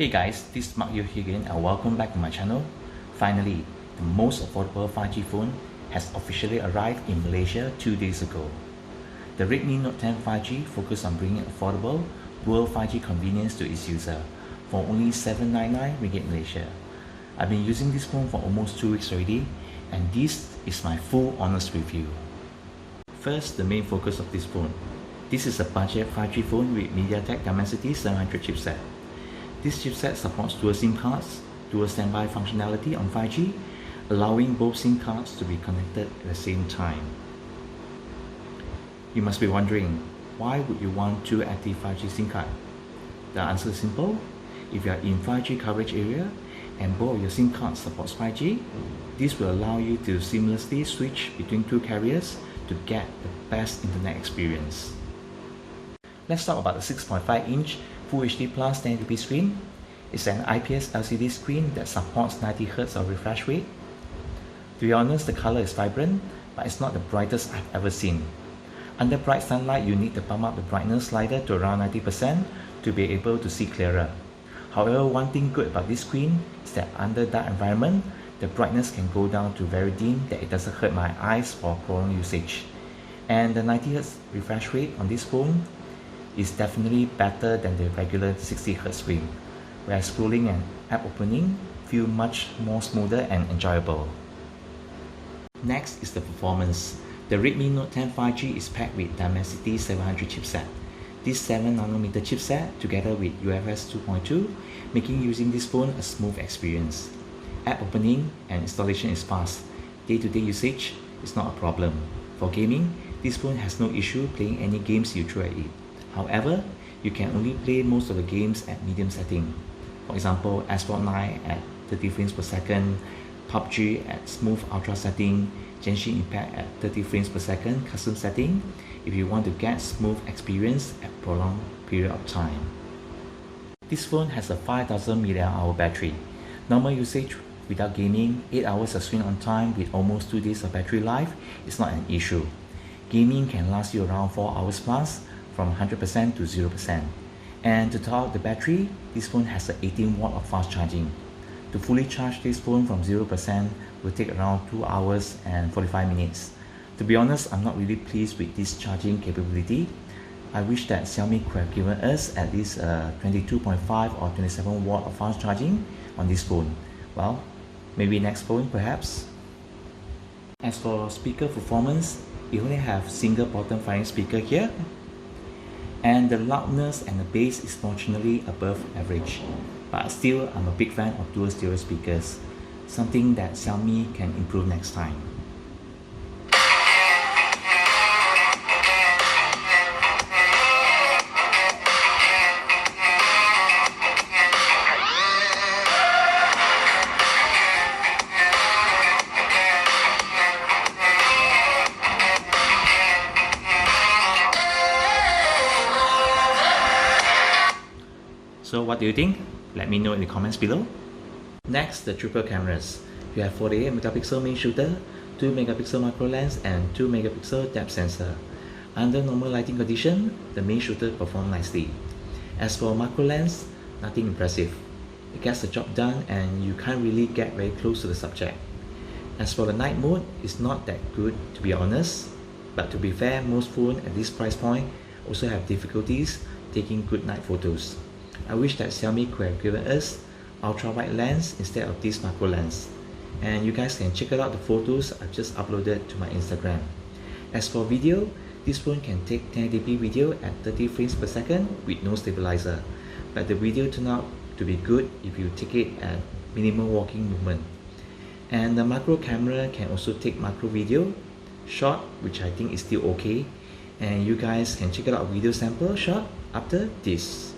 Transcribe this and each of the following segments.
Hey guys, this is Mark here again and welcome back to my channel. Finally, the most affordable 5G phone has officially arrived in Malaysia 2 days ago. The Redmi Note 10 5G focuses on bringing affordable dual 5G convenience to its user for only 799 ringgit Malaysia. I've been using this phone for almost 2 weeks already, and this is my full honest review. First, the main focus of this phone. This is a budget 5G phone with MediaTek Dimensity 700 chipset. This chipset supports dual SIM cards, dual standby functionality on 5G, allowing both SIM cards to be connected at the same time. You must be wondering, why would you want two active 5G SIM cards? The answer is simple. If you are in 5G coverage area and both of your SIM cards supports 5G, this will allow you to seamlessly switch between two carriers to get the best internet experience. Let's talk about the 6.5-inch Full HD Plus 1080p screen. It's an IPS LCD screen that supports 90Hz of refresh rate. To be honest, the color is vibrant, but it's not the brightest I've ever seen. Under bright sunlight, you need to pump up the brightness slider to around 90% to be able to see clearer. However, one thing good about this screen is that under dark environment, the brightness can go down to very dim that it doesn't hurt my eyes for prolonged usage. And the 90Hz refresh rate on this phone is definitely better than the regular 60Hz screen, where scrolling and app opening feel much more smoother and enjoyable. Next is the performance. The Redmi Note 10 5G is packed with Dimensity 700 chipset. This 7nm chipset together with UFS 2.2 making using this phone a smooth experience. App opening and installation is fast. Day-to-day usage is not a problem. For gaming, this phone has no issue playing any games you throw at it. However, you can only play most of the games at medium setting. For example, Asphalt 9 at 30 frames per second, PUBG at smooth ultra setting, Genshin Impact at 30 frames per second custom setting if you want to get smooth experience at prolonged period of time. This phone has a 5000 mAh battery. Normal usage without gaming, 8 hours of screen on time with almost 2 days of battery life is not an issue. Gaming can last you around 4 hours plus, from 100% to 0%. And to top up the battery, this phone has a 18 watt of fast charging. To fully charge this phone from 0% will take around 2 hours and 45 minutes. To be honest, I'm not really pleased with this charging capability. I wish that Xiaomi could have given us at least 22.5 or 27 watt of fast charging on this phone. Well, maybe next phone perhaps. As for speaker performance, you only have single bottom firing speaker here, and the loudness and the bass is fortunately above average. But still, I'm a big fan of dual stereo speakers, something that Xiaomi can improve next time. So what do you think? Let me know in the comments below. Next, the triple cameras. You have 48 megapixel main shooter, 2 megapixel macro lens and 2 megapixel depth sensor. Under normal lighting condition, the main shooter performs nicely. As for macro lens, nothing impressive. It gets the job done and you can't really get very close to the subject. As for the night mode, it's not that good to be honest, but to be fair, most phones at this price point also have difficulties taking good night photos. I wish that Xiaomi could have given us ultra-wide lens instead of this macro lens. And you guys can check out the photos I've just uploaded to my Instagram. As for video, this phone can take 1080p video at 30 frames per second with no stabilizer. But the video turned out to be good if you take it at minimal walking movement. And the macro camera can also take macro video, short, which I think is still okay. And you guys can check out a video sample shot after this.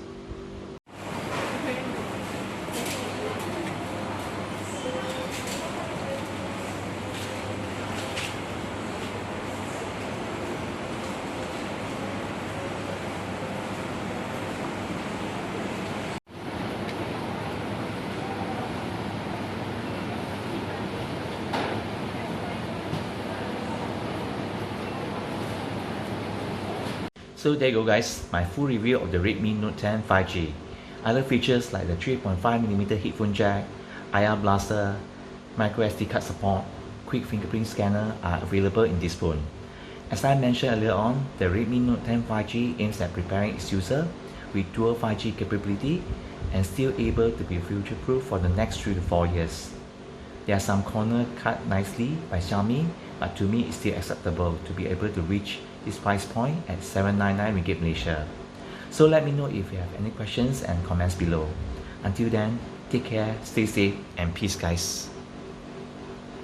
So there you go guys, my full review of the Redmi Note 10 5G. Other features like the 3.5mm headphone jack, IR blaster, micro SD card support, quick fingerprint scanner are available in this phone. As I mentioned earlier on, the Redmi Note 10 5G aims at preparing its user with dual 5G capability and still able to be future-proof for the next 3 to 4 years. There are some corners cut nicely by Xiaomi, but to me it's still acceptable to be able to reach this price point at 799 ringgit Malaysia. So let me know if you have any questions and comments below. Until then, take care, stay safe, and peace guys.